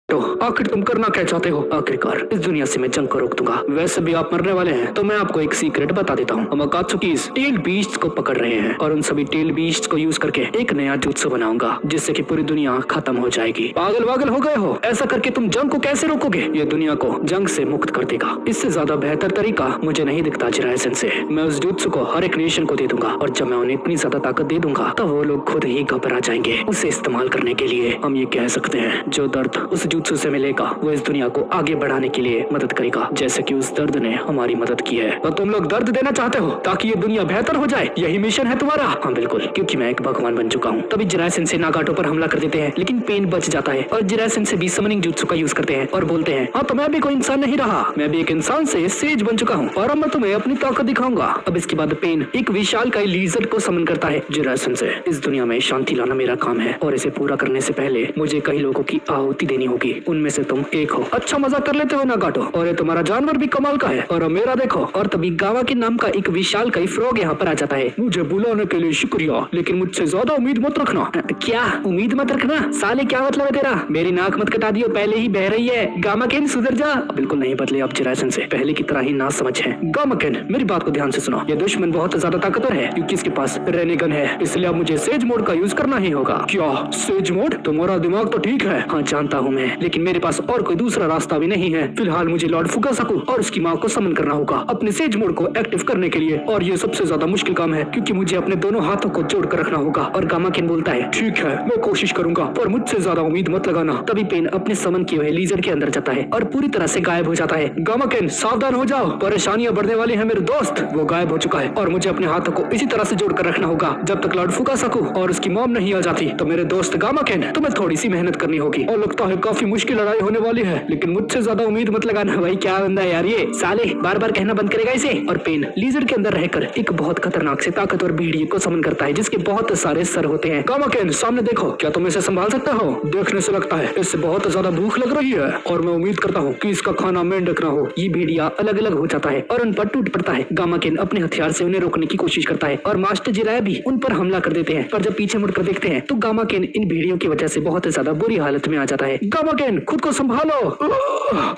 तो आखिर तुम करना क्या चाहते हो? आखिरकार इस दुनिया से मैं जंग को रोक दूंगा। वैसे भी आप मरने वाले हैं, तो मैं आपको एक सीक्रेट बता देता हूँ। हम अकात्सुकीज टेल बीस्ट्स को पकड़ रहे हैं और उन सभी टेल बीस्ट्स को यूज करके एक नया जुत्सु बनाऊंगा जिससे कि पूरी दुनिया खत्म हो जाएगी। पागल वागल हो गए हो? ऐसा करके तुम जंग को कैसे रोकोगे? ये दुनिया को जंग से मुक्त कर देगा। इससे ज्यादा बेहतर तरीका मुझे नहीं दिखता जिरायसन से। मैं उस जुत्सु को हर एक नेशन को दे दूंगा और जब मैं उन्हें इतनी ज्यादा ताकत दे दूंगा तो वो लोग खुद ही घबरा जाएंगे। उसे इस्तेमाल करने के लिए हम ये कह सकते हैं, जो दर्द उस जुत्सु से मिलेगा वो इस दुनिया को आगे बढ़ाने के लिए मदद करेगा, जैसे कि उस दर्द ने हमारी मदद की है। तो तुम लोग दर्द देना चाहते हो ताकि ये दुनिया बेहतर हो जाए? यही मिशन है तुम्हारा? हाँ बिल्कुल, क्योंकि मैं एक भगवान बन चुका हूँ। तभी जिरायसन से नागाटो पर हमला कर देते हैं, लेकिन पेन बच जाता है और जिरायसन से भी समनिंग जुत्सु का यूज करते हैं और बोलते हैं, हाँ तो मैं भी कोई इंसान नहीं रहा, मैं भी एक इंसान से सेज बन चुका हूँ और अब मैं तुम्हें अपनी ताकत दिखाऊंगा। अब इसके बाद पेन एक विशालकाय लीजर्ड को समन करता है जिरायसन से। इस दुनिया में शांति लाना मेरा काम है और इसे पूरा करने से पहले मुझे कई लोगों की आहुति देनी होगी। उनमें से तुम एक हो। अच्छा मजाक कर लेते हो नागाटो, और ये तुम्हारा जानवर भी कमाल का है और मेरा देखो। और तभी गावा के नाम का एक विशालकाय फ्रॉग यहाँ पर आ जाता है। मुझे बुलाने के लिए शुक्रिया, लेकिन मुझसे ज्यादा उम्मीद मत रखना। क्या उम्मीद मत रखना? साले क्या मतलब है तेरा? मेरी नाक मत कटा दियो, पहले ही बह रही है। गामाकेन सुधर जा। बिल्कुल नहीं बदले आप जिरायसन से, पहले की तरह ही ना समझ है। गामाकेन मेरी बात को ध्यान से सुनो, ये दुश्मन बहुत ज्यादा ताकतवर है क्योंकि इसके पास रेनेगन है, इसलिए अब मुझे सेज मोड का यूज करना ही होगा। क्या सेज मोड? तुम्हारा दिमाग तो ठीक है। हाँ जानता हूँ मैं, लेकिन मेरे पास और कोई दूसरा रास्ता भी नहीं है। फिलहाल मुझे लॉर्ड फुकासाकु और उसकी माँ को समन करना होगा अपने सेज मोड को एक्टिव करने के लिए, और ये सबसे ज्यादा मुश्किल काम है क्योंकि मुझे अपने दोनों हाथों को जोड़कर रखना होगा। और गामाकेन बोलता है, ठीक है मैं कोशिश करूंगा, पर मुझसे ज्यादा उम्मीद मत लगाना। तभी पेन अपने समन किए हुए लीजर के अंदर जाता है और पूरी तरह से गायब हो जाता है। गामाकेन सावधान हो जाओ, परेशानियां बढ़ने वाली है मेरे दोस्त। वो गायब हो चुका है और मुझे अपने हाथों को इसी तरह से जोड़कर रखना होगा जब तक लॉर्ड फुकासाकु और उसकी मॉम नहीं आ जाती। तो मेरे दोस्त गामाकेन तुम्हें थोड़ी सी मेहनत करनी होगी और लगता है काफी मुश्किल लड़ाई होने वाली है, लेकिन मुझसे ज्यादा उम्मीद मत लगाना। भाई क्या बंदा है यार ये, साले बार बार कहना बंद करेगा इसे। और पेन लीजर के अंदर रहकर एक बहुत खतरनाक से ताकतवर भेड़िए को समन करता है जिसके बहुत सारे सर होते हैं। गामाकेन सामने देखो, क्या तुम इसे संभाल सकते हो? देखने से लगता है इससे बहुत ज्यादा भूख लग रही है और मैं उम्मीद करता हूँ कि इसका खाना मेंढक ना हो। ये भेड़िया अलग अलग हो जाता है और उन पर टूट पड़ता है। गामाकेन अपने हथियार से उन्हें रोकने की कोशिश करता है और मास्टर जिराया भी उन पर हमला कर देते हैं, पर जब पीछे मुड़कर देखते हैं तो गामाकेन इन भेड़ियों की वजह से बहुत ज्यादा बुरी हालत में आ जाता है। गामाकेन खुद को संभालो,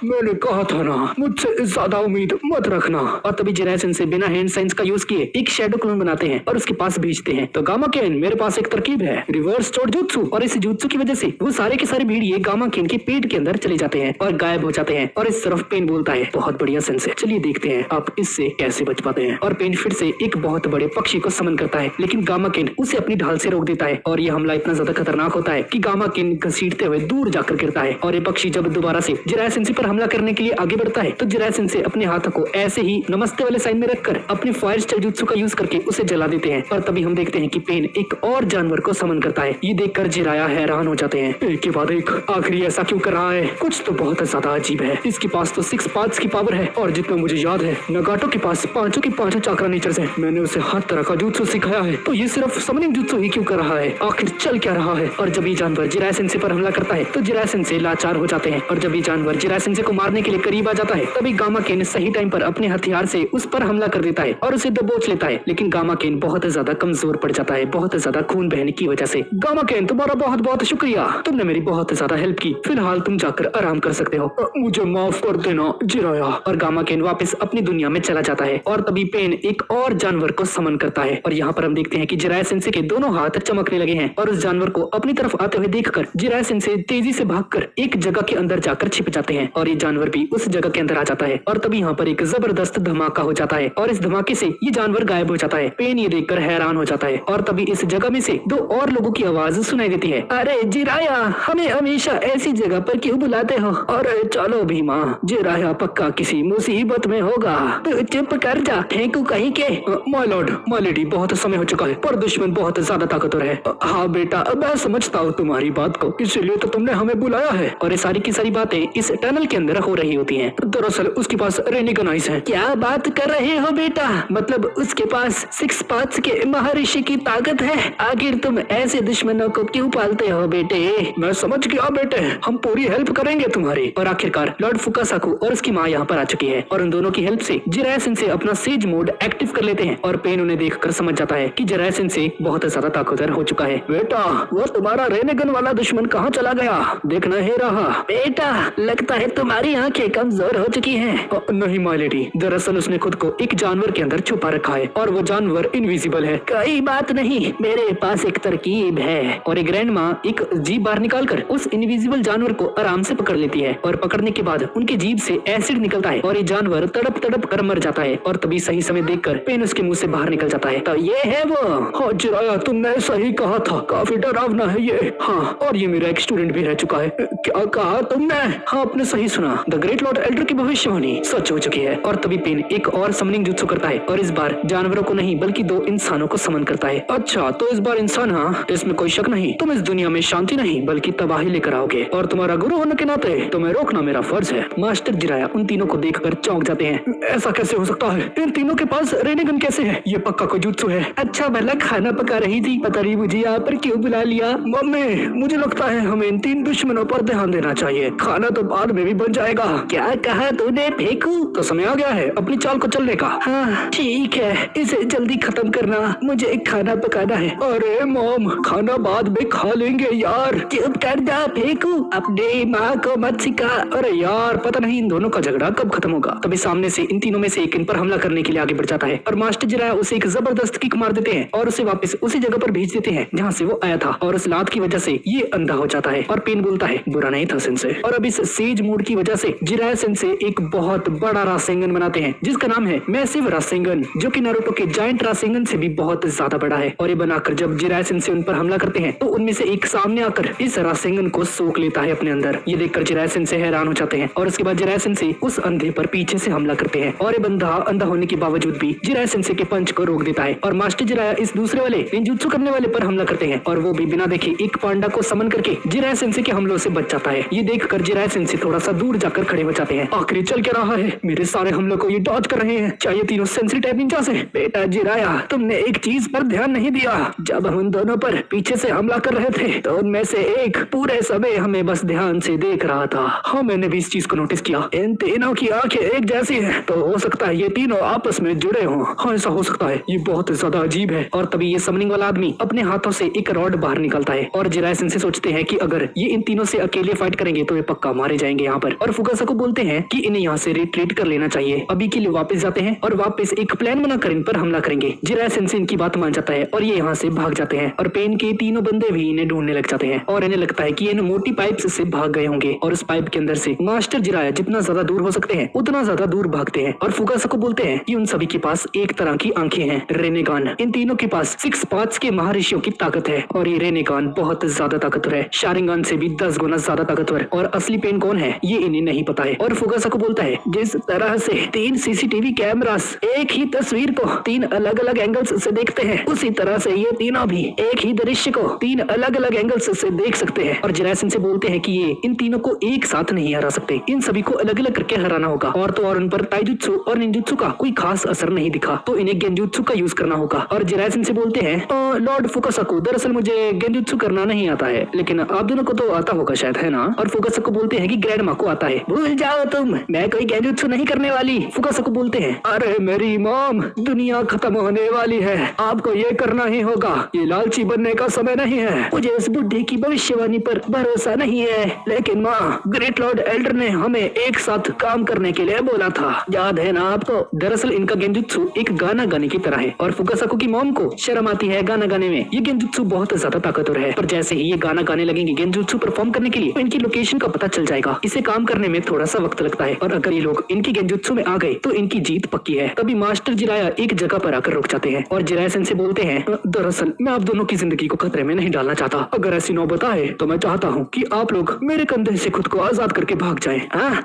मैंने कहा था ना मुझसे ज्यादा उम्मीद मत रखना। और तभी जिरायसन से बिना हैंड साइंस का यूज किए एक शैडो क्लोन बनाते हैं और उसके पास भेजते हैं। तो गामाकेन मेरे पास एक तरकीब है, रिवर्स चोट जुत्सु, और इस जुत्सु की वजह से वो सारे के सारे भेड़िए गामाकेन के पेट के अंदर चले जाते हैं और गायब हो जाते हैं। और इस तरफ पेन बोलता है, बहुत बढ़िया सेंसे, चलिए देखते हैं आप इससे कैसे बच पाते हैं। और पेन फिर से एक बहुत बड़े पक्षी को समन करता है, लेकिन गामाकेन उसे अपनी ढाल से रोक देता है और ये हमला इतना ज्यादा खतरनाक होता है कि गामाकेन घसीटते हुए दूर जाकर गिरता है। और ये पक्षी जब दोबारा से जिरायसन पर हमला करने के लिए आगे बढ़ता है तो जिरायसन से अपने हाथों को ऐसे ही नमस्ते वाले साइन में रखकर अपने फायर स्टाइल जुत्सु का यूज करके उसे जला देते हैं। और तभी हम देखते हैं कि पेन एक और जानवर को समन करता है। ये देखकर जिराया हैरान हो जाते हैं, एक के बाद एक आखिरी ऐसा क्यों कर रहा है? कुछ तो बहुत ज्यादा अजीब है। इसके पास तो 6 पार्ट्स की पावर है और जितना मुझे याद है नागाटो के पास पांचों की पांचों चाक्रा नेचर्स हैं। मैंने उसे हर तरह का जुत्सु सिखाया है, तो ये सिर्फ समनिंग जुत्सु ही क्यों कर रहा है? आखिर चल क्या रहा है? और जब ये जानवर जिरायसन से पर हमला करता है तो जिरायसन से लाचार हो जाते हैं और जब ये जानवर जिरायसन से को मारने के लिए करीब आ जाता है तभी गामाकेन सही टाइम पर अपने हथियार से उस पर हमला कर देता है और उसे दबोच लेता है। लेकिन गामाकेन बहुत ज्यादा कमजोर पड़ जाता है, बहुत ज्यादा खून बहने की वजह से। गामाकेन तुम्हारा बहुत बहुत शुक्रिया, तुमने मेरी बहुत ज्यादा हेल्प की। फिलहाल तुम जाकर आराम कर सकते हो, मुझे माफ कर देना जिराया। और गामाकेन वापस अपनी दुनिया में चला जाता है। और तभी पेन एक और जानवर को समन करता है और यहाँ पर हम देखते हैं कि जिरायसन से के दोनों हाथ चमकने लगे हैं और उस जानवर को अपनी तरफ आते हुए देखकर जिरायसन से तेजी से भागकर एक जगह के अंदर जाकर छिप जाते हैं और ये जानवर भी उस जगह के अंदर आ जाता है। और तभी यहाँ पर एक जबरदस्त धमाका हो जाता है और इस धमाके से ये जानवर गायब हो जाता है। पेन ये देखकर हैरान हो जाता है और तभी इस जगह में से 2 और लोगों की आवाज सुनाई देती है, अरे जिराया, हमें हमेशा ऐसी जगह पर क्यों बुलाते हो? अरे चलो भीमा, जिराया पक्का किसी मुसीबत में होगा, तो चुप कर जा, फेंकू कहीं के। माय लॉर्ड, माय लेडी, बहुत समय हो चुका है, पर दुश्मन बहुत ज्यादा ताकतवर है। हाँ बेटा, मैं समझता हूँ तुम्हारी बात को, इसीलिए तो तुमने हमें बुलाया है। और ये सारी की सारी बातें इस टनल के अंदर हो रही होती हैं। दरअसल उसके पास रेनेगन आइस है। क्या बात कर रहे हो बेटा? मतलब उसके पास 6 पार्ट्स के महर्षि की ताकत है? आखिर तुम ऐसे दुश्मनों को क्यों पालते हो बेटे? मैं समझ गया बेटे, हम पूरी हेल्प करेंगे तुम्हारी। और आखिरकार लॉर्ड फुकासाकु और उसकी माँ यहाँ पर आ चुकी है और उन दोनों की हेल्प से जिरायसन से अपना सेज मोड एक्टिव कर लेते हैं। और पेन उन्हें देखकर समझ जाता है कि जिरायसन से बहुत ज्यादा ताकतवर हो चुका है। बेटा, वो तुम्हारा रेनेगन वाला दुश्मन कहाँ चला गया? देखना नहीं रहा। बेटा, लगता है तुम्हारी आंखें कमजोर हो चुकी हैं। नहीं माय लेडी, दरअसल उसने खुद को एक जानवर के अंदर छुपा रखा है और वो जानवर इनविजिबल है। कोई बात नहीं, मेरे पास एक तरकीब है। और एक ग्रैंड माँ एक जीभ बाहर निकालकर उस इनविजिबल जानवर को आराम से पकड़ लेती है और पकड़ने के बाद उनकी जीभ से एसिड निकलता है और ये जानवर तड़प तड़प कर मर जाता है। और तभी सही समय देखकर पेन उसके मुंह से बाहर निकल जाता है। तो ये है वो। हाँ जिराया, तुमने सही कहा था, काफी डरावना है ये। हाँ, और ये मेरा एक स्टूडेंट भी रह चुका है। क्या कहा तुमने? हाँ, आपने सही सुना, द ग्रेट लॉर्ड एल्डर की भविष्यवाणी सच हो चुकी है। और तभी पेन एक और समनिंग जुत्सु करता है और इस बार जानवरों को नहीं बल्कि 2 इंसानों को समन करता है। अच्छा, तो इस बार इंसान, हाँ, इसमें कोई शक नहीं, तुम इस दुनिया में शांति नहीं बल्कि तबाही लेकर आओगे और तुम्हारा गुरु होने के नाते तुम्हें रोकना मेरा फर्ज है। मास्टर जिराया उन तीनों को देखकर चौंक जाते हैं। ऐसा कैसे हो सकता है? इन तीनों के पास रेनेगन कैसे है? ये पक्का कोई जुत्सु है। अच्छा भला खाना पका रही थी, पता नहीं मुझे यहाँ पर क्यों बुला लिया। मम्मी, मुझे लगता है हमें इन 3 दुश्मनों पर ध्यान देना चाहिए, खाना तो बाद में भी बन जाएगा। क्या कहा तूने? फेंकू? तो समय आ गया है अपनी चाल को चलने का। हाँ ठीक है, इसे जल्दी खत्म करना, मुझे खाना पकाना है। अरे मॉम, खाना बाद में खा लेंगे यार। चुप कर जा फेंकू, अपने माँ को मत सिखा। अरे यार, पता नहीं इन दोनों का झगड़ा कब खत्म होगा। तभी सामने से इन तीनों में से एक इन पर हमला करने के लिए आगे बढ़ जाता है और मास्टर जिराया उसे एक जबरदस्त किक मार देते हैं और उसे वापस उसी जगह पर भेज देते हैं जहाँ से वो आया था। और उस लात की वजह से ये अंधा हो जाता है और पेन बोलता है बुरा नहीं था सेंसे। और अब इस सेज मूड की वजह से जिराया सेंसे एक बहुत बड़ा रासेंगन बनाते हैं जिसका नाम है मैसिव रासेंगन, जो कि नारुतो के जायंट रासेंगन से भी बहुत ज्यादा बड़ा है। और ये बनाकर जब जिराया सेंसे उन पर हमला करते हैं तो उनमें से एक सामने आकर इस रासेंगन को सोख लेता है अपने अंदर। ये देखकर जिराया सेंसे हैरान हो जाते हैं और उसके बाद जिराया सेंसे उस अंधे पर पीछे से हमला करते हैं और ये बंदा अंधा होने के बावजूद भी जिराया सेंसे के पंच को रोक देता है। और मास्टर जिराया इस दूसरे वाले निंजुत्सु करने वाले पर हमला करते हैं और वो भी बिना देखे एक पांडा को समन करके जिराया सेंसे के हमलों से बच जाता है। ये देखकर जिराया सेंसे थोड़ा सा दूर जाकर खड़े हो जाते हैं। आखिर चल क्या रहा है? मेरे सारे हमलों को ये डॉज कर रहे हैं। चाहिए तीनों सेंसरी टाइप निंजा से। बेटा जिराया, तुमने एक चीज पर ध्यान नहीं दिया। जब हम उन दोनों पर पीछे से हमला कर रहे थे तो उनमें से एक पूरे समय हमें बस ध्यान से देख रहा था। हाँ, मैंने भी इस चीज को नोटिस किया। इन तीनों की आंखें एक जैसी हैं, तो हो सकता है ये तीनों आपस में जुड़े हों। हाँ, ऐसा हो सकता है। ये बहुत ज्यादा अजीब है। और तभी ये समनिंग वाला आदमी अपने हाथों से एक रॉड बाहर निकालता है और जिराया सेंसे सोचते हैं कि अगर ये इन तीनों से अकेले फाइट करेंगे तो ये पक्का मारे जाएंगे यहाँ पर। और फुकासा को बोलते हैं कि इन्हें यहाँ से रिट्रीट कर लेना चाहिए। अभी के लिए वापस जाते हैं और वापस एक प्लान बनाकर इन पर हमला करेंगे। जिराया सेंसे इनकी बात मान जाता है और ये यहाँ से भाग जाते हैं और पेन के तीनों बंदे भी इन्हें ढूंढने लग जाते हैं और इन्हें लगता है कि इन मोटी पाइप से भाग गए होंगे और उस पाइप के अंदर से मास्टर जिराया जितना ज्यादा दूर हो सकते हैं उतना ज्यादा दूर भागते हैं। और फुकासा को बोलते हैं कि उन सभी के पास एक तरह की आंखें हैं, रेनेगान। इन तीनों के पास 6 पार्ट्स के महर्षियों की ताकत है और ये रेनेगान बहुत ज्यादा ताकतवर है, शारिंगान से भी 10 गुना ज्यादा ताकतवर। और असली पेन कौन है ये इन्हें नहीं पता है। और फुकासा को बोलता है जिस तरह से 3 सीसीटीवी कैमरास एक ही तस्वीर को 3 अलग अलग एंगल्स से देखते हैं, उसी तरह से ये तीनों भी एक ही दृश्य को 3 अलग अलग एंगल्स से देख सकते हैं। और जिराया सेंसे बोलते हैं कि ये इन तीनों को एक साथ नहीं हरा सकते, इन सभी को अलग अलग करके हराना होगा। और तो और उन पर ताइजुत्सु और निंजुत्सु का कोई खास असर नहीं दिखा, तो इन्हें गेंजुत्सु का यूज करना होगा। और जिराया सेंसे बोलते हैं लॉर्ड फुकासाकु, दरअसल मुझे गेंजुत्सु करना नहीं आता है, लेकिन आप दोनों को तो आता होगा शायद, है ना? और फुकासाकु बोलते हैं कि ग्रैंड माँ को आता है। भूल जाओ तुम, मैं कोई गेंजुत्सु नहीं करने वाली। फुकासाकु बोलते हैं अरे मेरी मॉम, दुनिया खत्म होने वाली है, आपको ये करना ही होगा, ये लालची बनने का समय नहीं है। मुझे इस बुढ़े की भविष्यवाणी पर भरोसा नहीं है, लेकिन माँ, ग्रेट लॉर्ड एल्डर ने हमें एक साथ काम करने के लिए बोला था, याद है ना आपको? दरअसल इनका गेंजुत्सु एक गाना गाने की तरह है और फुकासाकु की मॉम को शर्म आती है गाना गाने में। ये गेंजुत्सु बहुत ज्यादा ताकतवर है, पर जैसे ही ये गाना गाने लगेंगे गेंजुत्सु परफॉर्म करने के लिए तो इनकी लोकेशन का पता चल जाएगा। इसे काम करने में थोड़ा सा वक्त लगता है और अगर ये लोग इनकी गेंजुत्सु में आ गए तो इनकी जीत पक्की है। तभी मास्टर जिराया एक जगह पर आकर रुक जाते हैं और जिराया सेंसे बोलते हैं दरअसल मैं आप दोनों की जिंदगी को खतरे में नहीं डालना चाहता। अगर ऐसी नौबत आए तो मैं चाहता हूँ कि आप लोग मेरे कंधे से खुद को आजाद करके भाग जाएं।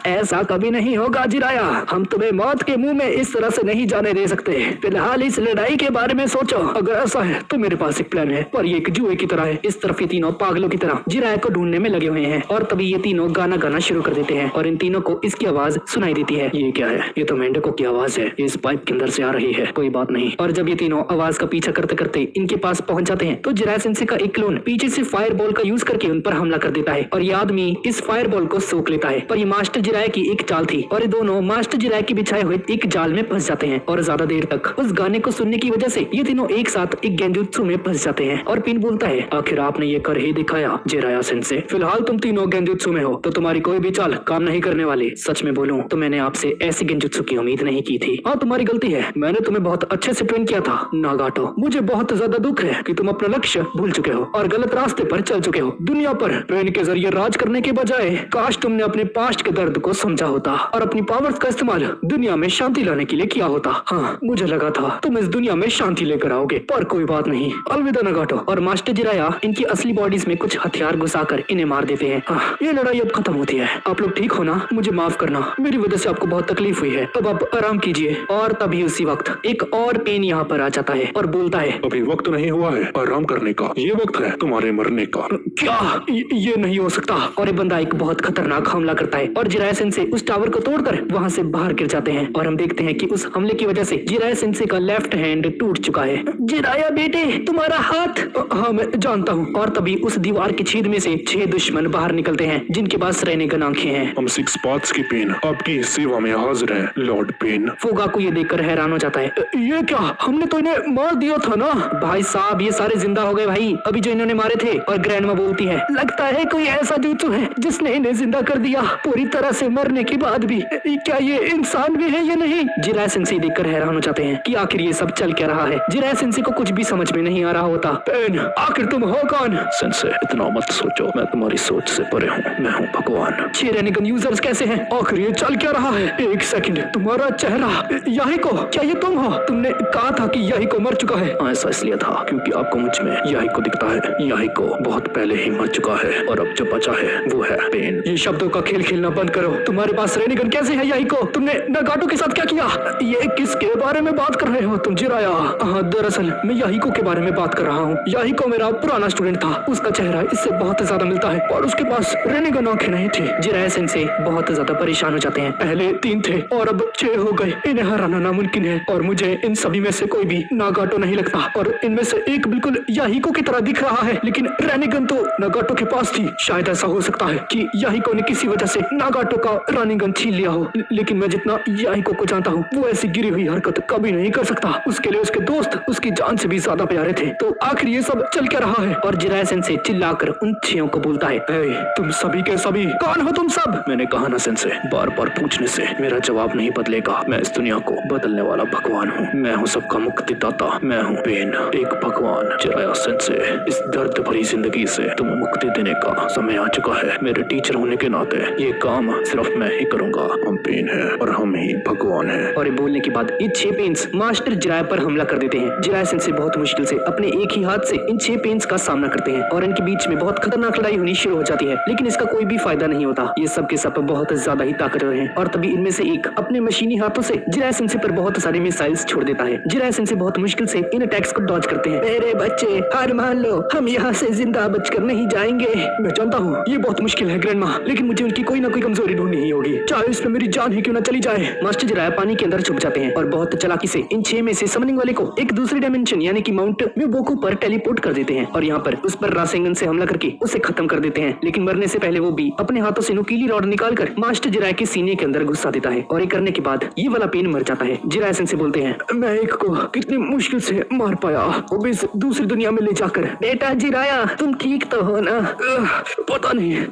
ऐसा कभी नहीं होगा जिराया, हम तुम्हें मौत के मुंह में इस तरह से नहीं जाने दे सकते। फिलहाल इस लड़ाई के बारे में सोचो, अगर ऐसा है तो मेरे पास एक प्लान है, पर ये एक जुए की तरह है। इस तरफ ये तीनों पागलों की तरह जिराया को ढूंढने में लगे हुए हैं और तभी ये तीनों गाना गाना शुरू कर देते हैं और इन तीनों को इसकी आवाज सुनाई देती है। ये क्या है? ये तो मेंढकों की आवाज है, इस पाइप के अंदर से आ रही है, कोई बात नहीं। और जब ये तीनों आवाज का पीछा करते करते इनके पास पहुंच जाते हैं तो जिराया सेंसे का एक क्लोन पीछे से फायर बॉल का यूज करके उन पर हमला कर देता है और ये आदमी इस फायर बॉल को सोख लेता है। पर ये मास्टर जिराया की एक चाल थी और ये दोनों मास्टर जिराया के बिछाए हुए एक जाल में फंस जाते हैं और ज्यादा देर तक उस गाने को सुनने की वजह से ये तीनों एक साथ एक गेंजुत्सु में फंस जाते हैं। और पिन बोलता है आखिर आपने ये कर ही दिखाया जिराया सेंसे, फिलहाल तुम तीनों गेंजुत्सु में हो तो तुम्हारी कोई भी चाल काम नहीं करने वाली। सच में बोलूं तो मैंने आपसे ऐसी गेंजुत्सु की उम्मीद नहीं की थी। हाँ, तुम्हारी गलती है, मैंने तुम्हें बहुत अच्छे से ट्रेन किया था नागाटो। मुझे बहुत ज्यादा दुख है कि तुम अपना लक्ष्य भूल चुके हो और गलत रास्ते पर चल चुके हो। दुनिया पर पेन के जरिए राज करने के बजाय काश तुमने अपने पास्ट के दर्द को समझा होता और अपनी पावर्स का इस्तेमाल दुनिया में शांति लाने के लिए किया होता। हाँ, मुझे लगा था तुम इस दुनिया में शांति लेकर आओगे, पर कोई बात नहीं। अलविदा नागाटो। और मास्टर जिराया इनकी असली बॉडीज में कुछ हथियार घुसाकर इन्हें मार देते हैं। हाँ, ये लड़ाई अब खत्म होती है। आप लोग ठीक हो ना? मुझे माफ करना, मेरी वजह से आपको बहुत तकलीफ हुई है। अब आप आराम कीजिए। और तभी उसी वक्त एक और पेन यहाँ पर आ जाता है और बोलता है, अभी वक्त नहीं हुआ है आराम करने का, ये वक्त है तुम्हारे मरने का। क्या? ये नहीं हो सकता। और ये बंदा एक बहुत खतरनाक हमला करता है और जिराया सेंसे उस टावर को तोड़कर वहाँ से बाहर गिर जाते हैं। और हम देखते हैं कि उस हमले की वजह से जिराया सेंसे का लेफ्ट हैंड टूट चुका है। जिराया बेटे, तुम्हारा हाथ। हाँ, मैं जानता हूँ। और तभी उस दीवार की छेद में से 6 दुश्मन बाहर निकलते हैं जिनके पास रेनेगन आंखें हैं। हम 6 पाथ्स की पेन आपकी सेवा में हाजिर है लॉर्ड पेन। फुगाकू ये देखकर हैरान हो जाता है। ये क्या? हमने तो इन्हें मार दिया था ना। भाई साहब, ये सारे जिंदा हो गए भाई, अभी जो इन्होंने मारे थे। और ग्रैंडमा बोलती है, लगता है कोई ऐसा जुत्सु है जिसने इन्हें जिंदा कर दिया पूरी तरह से मरने के बाद भी। क्या ये इंसान भी है या नहीं? जिराया सेंसे देखकर हैरान हो जाते हैं कि आखिर ये सब चल क्या रहा है। जिराया सेंसे को कुछ भी समझ में नहीं आ रहा होता। पेन, आखिर तुम हो कौन? सेंसे, इतना मत सोचो, मैं तुम्हारी सोच से परे हूँ। मैं हूँ भगवान। 6 रेनेगन यूजर्स कैसे हैं? आखिर ये चल क्या रहा है? एक सेकंड, तुम्हारा चेहरा याहिको, क्या ये तुम हो? तुमने कहा था कि याहिको मर चुका है। ऐसा इसलिए था क्योंकि आपको मुझ में याहिको दिखता है। याहिको बहुत पहले ही मर चुका है और अब जो बचा है वो है पेन। ये शब्दों का खेल खेलना बंद करो। तुम्हारे पास रेनेगन कैसे है याहिको? तुमने नागाटो के साथ क्या किया? ये किसके बारे में बात कर रहे हो तुम जिराया? हाँ, दरअसल मैं याहिको के बारे में बात कर रहा हूँ। याहिको मेरा पुराना स्टूडेंट था। उसका चेहरा इससे बहुत ज्यादा मिलता है और उसके पास रेनेगन आंखें नहीं थी। जिराया सेंसे बहुत ज्यादा परेशान हो जाते हैं। पहले 3 थे और अब 6 हो गए। इन्हें हराना नामुमकिन है और मुझे इन सभी में से कोई भी नागाटो नहीं लगता। और इनमें से एक बिल्कुल याहिको की तरह दिख रहा है, लेकिन रेनेगन तो नागाटो के पास थी। शायद ऐसा हो सकता है कि याहिको ने किसी वजह से नागाटो का रेनेगन छीन लिया हो, लेकिन मैं जितना याहिको को जानता हूँ वो ऐसी गिरी हुई हरकत कभी नहीं कर सकता। उसके लिए उसके दोस्त उसकी जान से भी ज्यादा प्यारे थे। तो आखिर ये सब चल क्या रहा है? और जिराया सेंसे चिल्लाकर उन 6 को बोलता है, तुम सभी के सभी कौन हो तुम सब? मैंने कहा ना सेंसे, बार बार पूछने से मेरा जवाब नहीं बदलेगा। मैं इस दुनिया को बदलने वाला भगवान हूँ। मैं हूँ सबका मुक्तिदाता। मैं हूँ पेन, एक भगवान। जिराया सेंसे, इस दर्द भरी जिंदगी से तुम्हें मुक्ति देने का समय आ चुका है। मेरे टीचर होने के नाते ये काम सिर्फ मैं ही करूंगा। हम पेन है और हम ही भगवान है। और बोलने के बाद ये 6 पेन्स मास्टर जिराया पर हमला कर देते हैं। जिराया सेंसे बहुत मुश्किल से अपने एक ही हाथ से इन 6 पेन्स का सामना करते हैं और इनके बीच में बहुत खतरनाक लड़ाई होनी शुरू हो जाती है, लेकिन इसका कोई भी फायदा नहीं होता। ये सब के सब बहुत ज्यादा ही ताकतवर हैं। और तभी इनमें से एक अपने मशीनी हाथों से जिराया सेंसे पर बहुत सारे मिसाइल्स छोड़ देता है। जिराया सेंसे बहुत मुश्किल से इन अटैक्स को डॉज करते हैं। मेरे बच्चे, हार मान लो, हम यहाँ से जिंदा बचकर नहीं जाएंगे। मैं जानता हूँ ये बहुत मुश्किल है ग्रैंडमा, लेकिन मुझे उनकी कोई ना कोई कमजोरी ढूंढनी ही होगी, चाहे इसमें मेरी जान ही क्यों ना चली जाए। मास्टर जिराया पानी के अंदर छुप जाते हैं और बहुत चालाकी से इन 6 में से समनिंग वाले को एक दूसरी डायमेंशन यानी कि माउंट म्यूबोकू पर टेलीपोर्ट कर देते हैं और यहाँ पर उस पर रासेंगन से हमला करके उसे खत्म कर देते हैं। लेकिन मरने से पहले वो भी अपने हाथों से नुकीली रॉड निकालकर मास्टर जिराया के सीने के अंदर घुसा देता है और ये करने के बाद ये वाला पेन मर जाता है। जिराया सेंसे बोलते हैं, मैं एक को कितनी मुश्किल से मार पाया, वो भी इस दूसरी दुनिया में ले जाकर। बेटा जिराया, तुम ठीक तो हो ना? पता नहीं,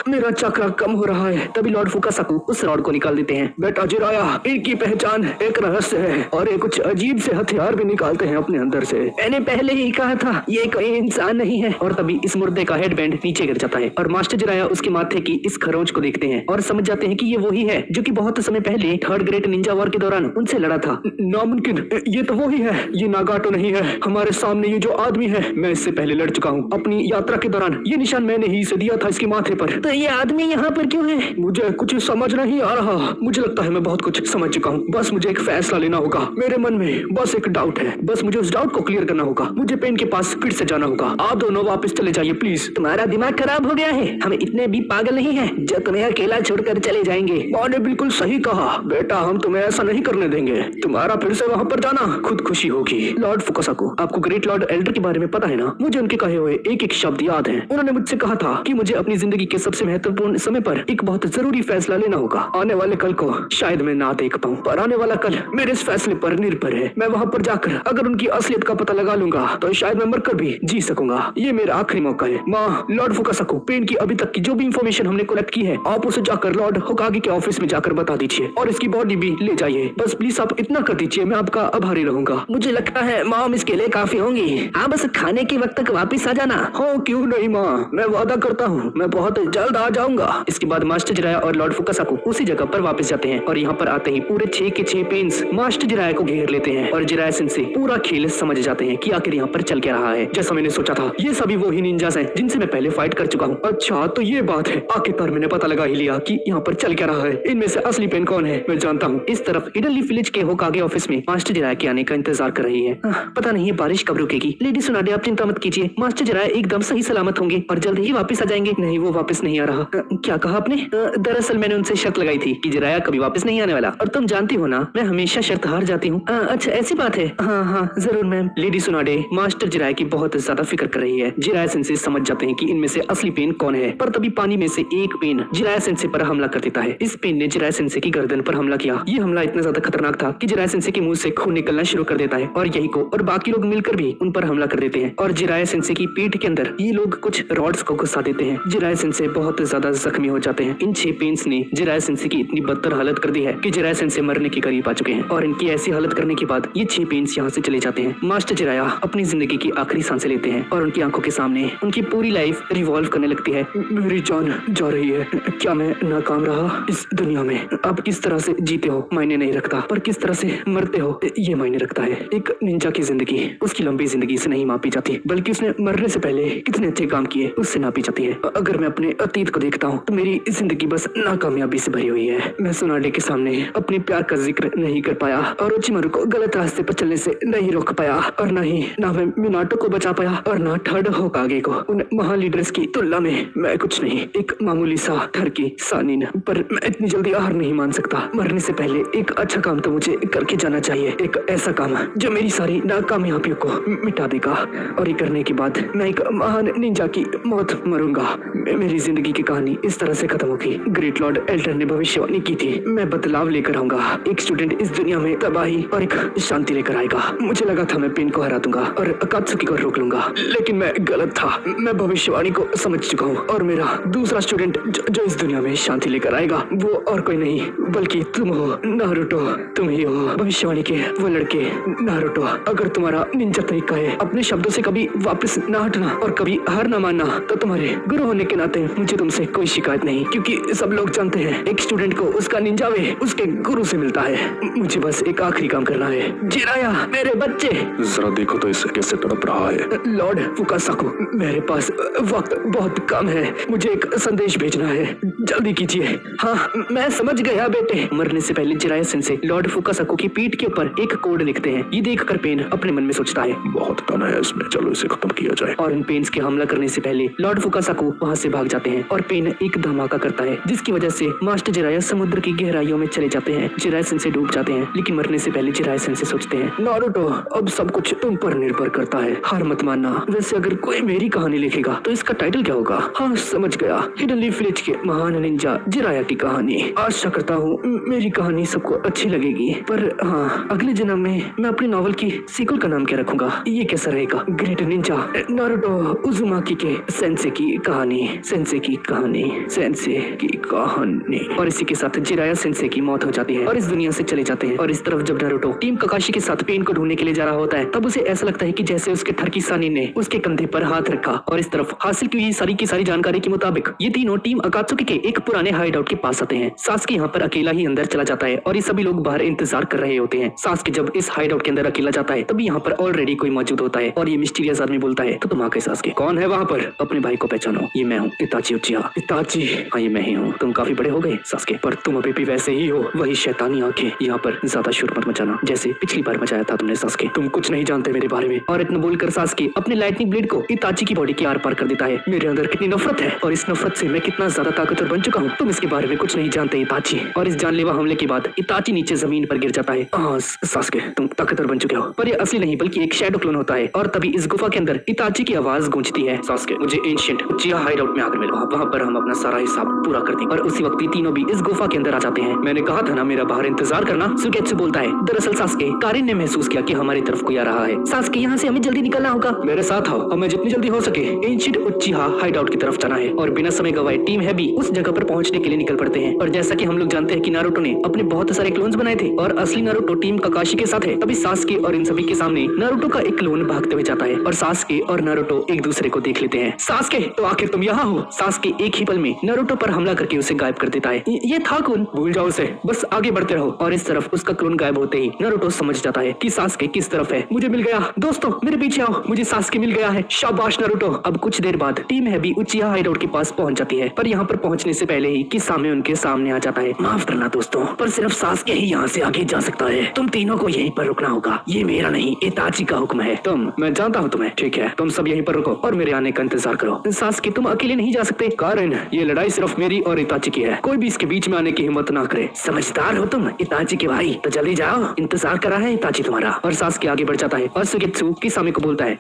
मेरा चक्र कम हो रहा है। तभी लॉर्ड फुकासाकू उस रॉड को निकाल देते हैं। बेटा जिराया, इनकी पहचान एक रहस्य है और ये कुछ अजीब से हथियार भी निकालते हैं अपने अंदर से। मैंने पहले ही कहा था ये कोई इंसान नहीं है। और तभी इस मुर्दे का हेडबैंड नीचे गिर जाता है और मास्टर जिराया उसके माथे की इस खरोंच को देखते हैं और समझ जाते हैं कि ये वही है जो कि बहुत समय पहले 3rd ग्रेट निंजा वॉर के दौरान उनसे लड़ा था। नामुमकिन, ये तो वही है। ये नागाटो नहीं है। हमारे सामने ये जो आदमी है, मैं इससे पहले लड़ चुका हूँ। अपनी यात्रा के दौरान ये निशान मैंने ही इसे दिया था इसके माथे पर। तो ये आदमी यहाँ पर क्यों है? मुझे कुछ समझ नहीं आ रहा। मुझे लगता है मैं बहुत कुछ समझ चुका हूँ। बस मुझे एक फैसला लेना होगा। मेरे मन में बस एक डाउट है, बस मुझे उस डाउट को क्लियर करना होगा। मुझे पेन के पास फिर से जाना होगा। आप दोनों वापस चले जाइए प्लीज। तुम्हारा दिमाग खराब हो गया है? हम इतने भी पागल नहीं है जो तुम्हें अकेला छोड़कर चले जाएंगे। माँ ने बिल्कुल सही कहा बेटा, हम तुम्हें ऐसा नहीं करने देंगे। तुम्हारा फिर से वहाँ पर जाना खुद खुशी होगी। लॉर्ड फुकासाकू, आपको ग्रेट लॉर्ड एल्डर के बारे में पता है ना? मुझे उनके कहे हुए एक एक शब्द याद है। उन्होंने मुझसे कहा था कि मुझे अपनी जिंदगी के सबसे महत्वपूर्ण समय पर एक बहुत जरूरी फैसला लेना होगा। आने वाले कल को शायद मैं ना देख पाऊँ, पर आने वाला कल मेरे इस फैसले पर निर्भर है। मैं वहाँ पर जाकर अगर उनकी असलियत का पता लगा लूंगा तो शायद मैं मरकर भी जी सकूंगा। ये मेरा आखिरी मौका है। माँ, लॉर्ड फुकासाकू फुकासाको, पेन की अभी तक की जो भी इंफॉर्मेशन हमने कलेक्ट की है आप उसे जाकर लॉर्ड होकागे के ऑफिस में जाकर बता दीजिए और इसकी बॉडी भी ले जाइए। बस प्लीज आप इतना कर दीजिए, मैं आपका आभारी रहूंगा। मुझे लगता है मॉम इसके लिए काफी होंगी। आप बस खाने के वक्त तक वापस आ जाना। हो क्यों नहीं माँ, मैं वादा करता हूँ मैं बहुत जल्द आ जाऊंगा। इसके बाद मास्टर जिराया और लॉर्ड फुकासाको उसी जगह पर वापस जाते हैं और यहाँ पर आते ही पूरे 6 के 6 पेन्स मास्टर जिराया को घेर लेते हैं और जिराया सेंसे पूरा खेल समझ जाते हैं कि आखिर यहाँ पर चल क्या रहा है। जैसा मैंने सोचा था ये सभी वही निंजास हैं जिनसे मैं पहले फाइट कर चुका हूँ। अच्छा तो ये बात है, आखिरकार मैंने पता लगा ही लिया कि यहाँ पर चल क्या रहा है। इनमें से असली पेन कौन है मैं जानता हूँ। इस तरफ हिडन लीफ विलेज के होकागे ऑफिस में मास्टर जिराया के आने का इंतजार कर रही है। पता नहीं बारिश कब रुकेगी। लेडी सुनाडे आप चिंता मत कीजिए, मास्टर जिराया एकदम सही सलामत होंगे और जल्द ही वापस आ जाएंगे। नहीं वो वापस नहीं आ रहा। क्या कहा आपने? दरअसल मैंने उनसे शर्त लगाई थी कि जिराया कभी वापस नहीं आने वाला और तुम जानती हो ना मैं हमेशा शर्त हार जाती हूँ। अच्छा ऐसी बात है। हाँ जरूर मैम। लेडी सुनाडे मास्टर जिराया की बहुत ज्यादा फिक्र कर रही है। जिराया सेंसे समझ जाते हैं कि इनमें से असली पेन कौन है, पर तभी पानी में से एक पेन जिराया सेंसे पर हमला कर देता है। इस पेन ने जिराया सेंसे की गर्दन पर हमला किया। ये हमला इतना ज्यादा खतरनाक था कि जिराया सेंसे के मुंह से खून निकलना शुरू कर देता है और यही को और बाकी लोग मिलकर भी उन पर हमला कर देते हैं और जिराया सेंसे की पीठ के अंदर ये लोग कुछ रॉड्स को घुसा देते हैं। जिराया सेंसे बहुत ज्यादा जख्मी हो जाते हैं। इन 6 पेन्स ने जिराया सेंसे की इतनी बदतर हालत कर दी है कि जिराया सेंसे मरने के करीब आ चुके हैं और इनकी ऐसी हालत करने के बाद ये 6 पेन्स यहाँ से चले जाते हैं। मास्टर जिराया अपनी जिंदगी की आखिरी सांसें लेते हैं और उनकी आंखों के सामने उनकी पूरी लाइफ रिवॉल्व करने लगती है। मेरी जान जा रही है। क्या मैं नाकाम रहा इस दुनिया में? अब किस तरह से जीते हो मायने नहीं रखता, पर किस तरह से मरते हो ये मायने रखता है। एक निंजा की जिंदगी उसकी लंबी जिंदगी से नहीं मापी जाती, बल्कि उसने मरने से पहले कितने अच्छे काम किए उससे नापी जाती है। अगर मैं अपने अतीत को देखता हूँ तो मेरी जिंदगी बस नाकामयाबी से भरी हुई है। मैं सुनाडे के सामने अपने प्यार का जिक्र नहीं कर पाया और ओरोचिमारू को गलत रास्ते पर चलने से नहीं रोक पाया और ना मैं मिनाटो को बचा पाया और ना थर्ड होकागे को। उन महान लीडर्स की तुलना में मैं कुछ नहीं, एक मामूली सा घर की सानीन। पर मैं इतनी जल्दी हार नहीं मान सकता। मरने से पहले एक अच्छा काम तो मुझे करके जाना चाहिए, एक ऐसा काम जो मेरी सारी नाकामयाबियों को मिटा देगा और ये करने के बाद मैं एक महान निंजा की मौत मरूंगा। मेरी जिंदगी की कहानी इस तरह से खत्म होगी। ग्रेट लॉर्ड एल्टर ने भविष्यवाणी की थी, मैं बदलाव लेकर आऊंगा। एक स्टूडेंट इस दुनिया में तबाही और एक शांति लेकर आएगा। मुझे लगा था मैं पेन को हरा दूंगा और अकात्सुकी को रोक लूंगा, लेकिन मैं गलत था। मैं भविष्यवाणी को समझ चुका हूँ और मेरा दूसरा स्टूडेंट जो इस दुनिया में शांति लेकर आएगा वो और कोई नहीं बल्कि तुम हो नारुतो। तुम ही हो भविष्यवाणी के वो लड़के नारुतो। अगर तुम्हारा निंजा तरीका है अपने शब्दों से कभी वापस ना हटना और कभी हार ना मानना, तो तुम्हारे गुरु होने के नाते मुझे तुमसे कोई शिकायत नहीं, क्योंकि सब लोग जानते हैं एक स्टूडेंट को उसका निंजा वे उसके गुरु से मिलता है। मुझे बस एक आखिरी काम करना है। जिराया मेरे बच्चे जरा देखो तो इसे कैसे तड़प रहा है। लॉर्ड फुकासाको मेरे पास वक्त बहुत कम है, मुझे एक संदेश भेजना है, जल्दी कीजिए। हाँ मैं समझ गया बेटे। मरने से पहले जिराया सेंसे लॉर्ड फुकासाको की पीठ के ऊपर एक कोड लिखते हैं। ये देखकर पेन अपने मन में सोचता है बहुत तन है इसमें, चलो इसे खत्म किया जाए। और इन पेन्स के हमला करने से पहले लॉर्ड फुकासाको वहाँ से भाग जाते हैं और पेन एक धमाका करता है जिसकी वजह से मास्टर जिराया समुद्र की गहराइयों में चले जाते हैं। जिराया सेंसे डूब जाते हैं, लेकिन मरने से पहले जिराया सेंसे सोचते हैं नारुतो अब सब कुछ तुम पर निर्भर करता है, हार मत मानना। वैसे अगर कोई मेरी कहानी लिखेगा तो इसका टाइटल क्या होगा? हाँ समझ गया, हिडन लीफ विलेज के महान निंजा जिराया की कहानी। आशा करता हूँ मेरी कहानी सबको अच्छी लगेगी। पर हाँ अगले जन्म में मैं अपनी नॉवल की सीक्वल का नाम क्या रखूंगा ये कैसा रहेगा? ग्रेट निंजा नारुतो उजुमाकी के सेंसे की कहानी, सेंसे की कहानी, सेंसे की कहानी। और इसी के साथ जिराया सेंसे की मौत हो जाती है और इस दुनिया से चले जाते हैं। और इस तरफ जब नारुतो टीम काकाशी के साथ पेन को ढूंढने के लिए जा रहा होता है तब उसे ऐसा लगता है कि जैसे उसके ठरकी सानी ने उसके कंधे पर हाथ रखा। और इस तरफ हासिल की सारी की सारी जानकारी के मुताबिक ये तीनों टीम अकात्सुकी के एक पुराने हाइड आउट के पास आते हैं। सास्के यहाँ पर अकेला ही अंदर चला जाता है और ये सभी लोग बाहर इंतजार कर रहे होते हैं। सास्के जब इस हाइड आउट के अंदर अकेला जाता है तभी यहाँ पर ऑलरेडी कोई मौजूद होता है और ये मिस्टीरियस आदमी बोलता है तो तुम आके सास्के कौन है वहाँ पर? अपने भाई को पहचानो, ये मैं हूँ इताची उचिहा। इताची हाँ ये मैं ही हूँ। तुम काफी बड़े हो गए सास्के, पर तुम अभी भी वैसे ही हो, वही शैतानी आंखें। यहाँ पर ज्यादा शोर मत मचाना जैसे पिछली बार मचाया था तुमने सास्के। तुम कुछ नहीं जानते मेरे बारे में। और इतना बोलकर सास्के अपने लाइटनिंग ब्लेड को इताची की बॉडी के आर पार कर देता है। मेरे अंदर कितनी नफरत है और इस नफरत से मैं कितना ज्यादा ताकतवर बन चुका हूँ, तुम इसके बारे में कुछ नहीं जानते इताची। और इस जानलेवा हमले के बाद इताची नीचे जमीन पर गिर जाता है। हाँ सास्के तुम ताकतवर बन चुके हो, पर ये असली नहीं बल्कि एक शैडो क्लोन होता है। और तभी इस गुफा के अंदर इताची की आवाज गूंजती है सास्के मुझे एंशिएंट उचिहा हाइड आउट में आकर मिलो, वहाँ पर हम अपना सारा हिसाब पूरा कर देंगे। और उसी वक्त तीनों भी इस गुफा के अंदर आ जाते हैं। मैंने कहा था ना मेरा बाहर इंतजार करना, सुगेत्सु बोलता है। दरअसल सास्के कारिन ने महसूस किया कि हमारी तरफ कोई आ रहा है। सास्के यहाँ से हमें जल्दी निकलना होगा, मेरे साथ आओ और मैं जितनी जल्दी हो सके एंशिएंट उचिहा हाइड आउट की तरफ जाना है और बिना समय गवाए टीम हैबी उस जगह पर पहुंचने के लिए निकल पड़ते हैं। और जैसा कि हम लोग जानते हैं कि नारुतो ने अपने बहुत सारे क्लोन्स बनाए थे और असली नारुतो टीम काकाशी के साथ है। तभी सास्के और इन सभी के सामने नारुतो का एक क्लोन भागते हुए जाता है और सास्के और नारुतो एक दूसरे को देख लेते हैं। सास्के, तो आखिर तुम यहाँ हो? सास्के एक ही पल में नारुतो पर हमला करके उसे गायब कर देता है। ये था कौन? भूल जाओ उसे, बस आगे बढ़ते रहो। और इस तरफ उसका क्लोन गायब होते ही नारुतो समझ जाता है कि सास्के किस तरफ है। मुझे मिल गया दोस्तों, मेरे पीछे आओ, मुझे सास्के मिल गया है। शाबाश नारुतो। अब कुछ देर बाद टीम हैबी उचिहा हाइडआउट के पास पहुंच जाती है, पर यहाँ पर पहुंचने से पहले ही किसामे उनके सामने आ जाता है। माफ करना दोस्तों, पर सिर्फ सास्के ही यहाँ से आगे जा सकता है। तुम तीनों को यहीं पर रुकना होगा, ये मेरा नहीं इताची का हुक्म है। मैं जानता हूँ तुम्हें। ठीक है, तुम सब यहीं पर रुको और मेरे आने का इंतजार करो। सास्के, तुम अकेले नहीं जा सकते। कारण ये लड़ाई सिर्फ मेरी और इताची की है, कोई भी इसके बीच में आने की हिम्मत ना करे। समझदार हो तुम इताची के भाई, तो जल्दी जाओ, इंतजार कर रहा है इताची तुम्हारा। और सास्के आगे बढ़ जाता है और सुगेत्सु किसामे को बोलता है,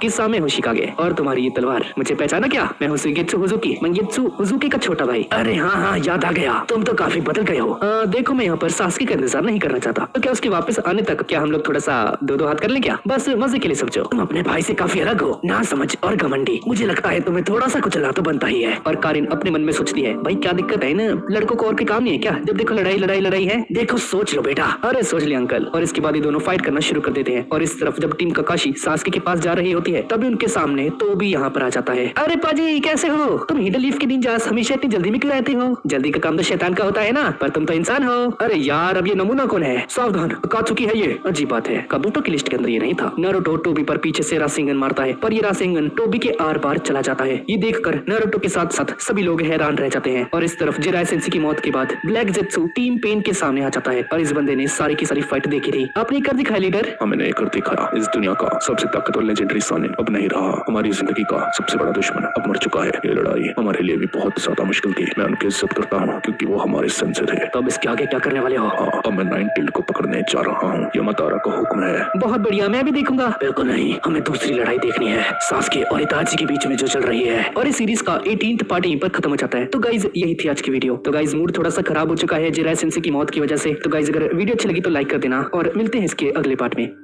किसामे होशिकागे, और तुम्हारी ये तलवार मुझे पहचाना क्या? मैं हूँ सुगेत्सु हुजुकी, मंगेत्सु हुजुकी का छोटा भाई। अरे हाँ, याद आ गया, तुम तो काफी बदल गए हो। देखो, मैं यहाँ पर सास्के का इंतजार नहीं करना चाहता, तो क्या उसके वापस आने तक क्या हम लोग थोड़ा सा दो हाथ कर लें क्या? बस मजे के लिए समझो। तुम अपने भाई से काफी अलग हो, ना समझ और घमंडी। मुझे लगता है तुम्हें थोड़ा सा कुचलना तो बनता ही है। और कारिन अपने मन में सोचती है, भाई क्या दिक्कत है ना, लड़कों को और कोई काम नहीं है क्या? जब देखो लड़ाई लड़ाई लड़ाई है। देखो सोच लो बेटा। अरे सोच लिया अंकल। और इसके बाद ये दोनों फाइट करना शुरू कर देते हैं। और इस तरफ जब टीम काकाशी सास्के के पास जा रही होती है, तभी उनके सामने तो भी यहाँ पर आ जाता है। अरे पाजी, कैसे हो तुम? हिडन लीफ के निंजास हमेशा इतनी जल्दी में क्यों रहते हो? जल्दी का काम तो शैतान का होता है ना, पर तुम तो इंसान हो। अरे यार, अब ये नमूना कौन है? सावधान, कात्सुकी है ये। अजीब बात है, काबुतो की लिस्ट के अंदर ये नहीं था। नारुतो टोबी पर पीछे से रासेंगन मारता है, पर ये रासेंगन टोबी के आर पार चला जाता है। ये देखकर नारुतो के साथ साथ सभी लोग हैरान रह जाते हैं। और इस तरफ जिराय सेंसी की मौत के बाद ब्लैक जेत्सु टीम पेन के सामने आ जाता है। और इस बंदे ने सारी की सारी फाइट देखी थी। आपने कर दिखाया लीडर? हमने कर दिखाया। इस दुनिया का सबसे ताकतवर लेजेंडरी सानिन अब नहीं रहा। हमारी जिंदगी का सबसे बड़ा दुश्मन अब मर चुका है। ये लड़ाई हमारे लिए भी बहुत ज्यादा मुश्किल थी। मैं उनकी इज्जत करता हूँ क्योंकि वो हमारे सेंसे थे। तो अब इसके आगे क्या करने वाले हो? अब मैं नाइन टेल को पकड़ने जा रहा हूँ, यमतारा का हुक्म है। बहुत बढ़िया, मैं भी देखूंगा। बिल्कुल नहीं, हमें दूसरी लड़ाई देखनी है, सास्के और इताची के बीच में जो चल रही है। और इस सीरीज का 18th पार्ट यहीं पर खत्म हो जाता है। तो गाइज यही थी आज की वीडियो। तो गाइज मूड थोड़ा सा खराब हो चुका है जिराय सेंसी की मौत की वजह से। तो गाइज अगर वीडियो अच्छी लगी तो लाइक कर देना और मिलते हैं इसके अगले पार्ट में।